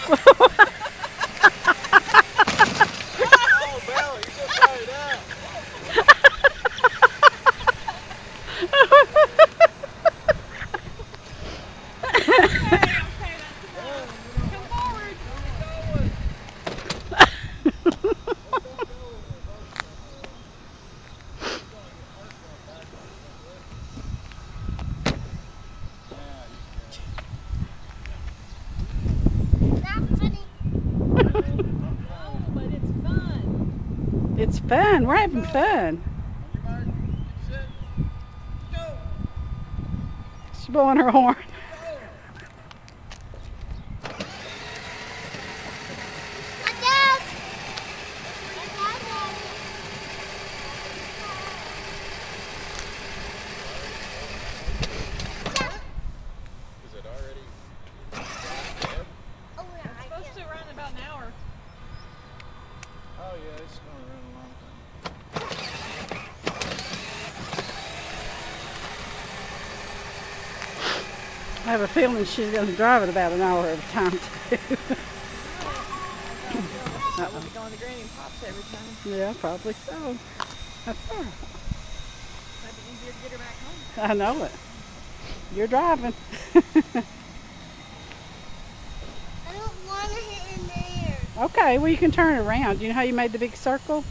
Oh, Bella, you just fired up. Come forward. No, but it's fun. It's fun. We're having fun. She's blowing her horn. Is it already? It's supposed to run about an hour. Oh yeah, it's going to run a long time. I have a feeling she's going to drive it about an hour at a time too. I will be going to Granny and Pops every time. Yeah, probably so. That's all right. Might be easier to get her back home. I know it. You're driving. I don't want to hit in there. Okay, well you can turn it around. You know how you made the big circle?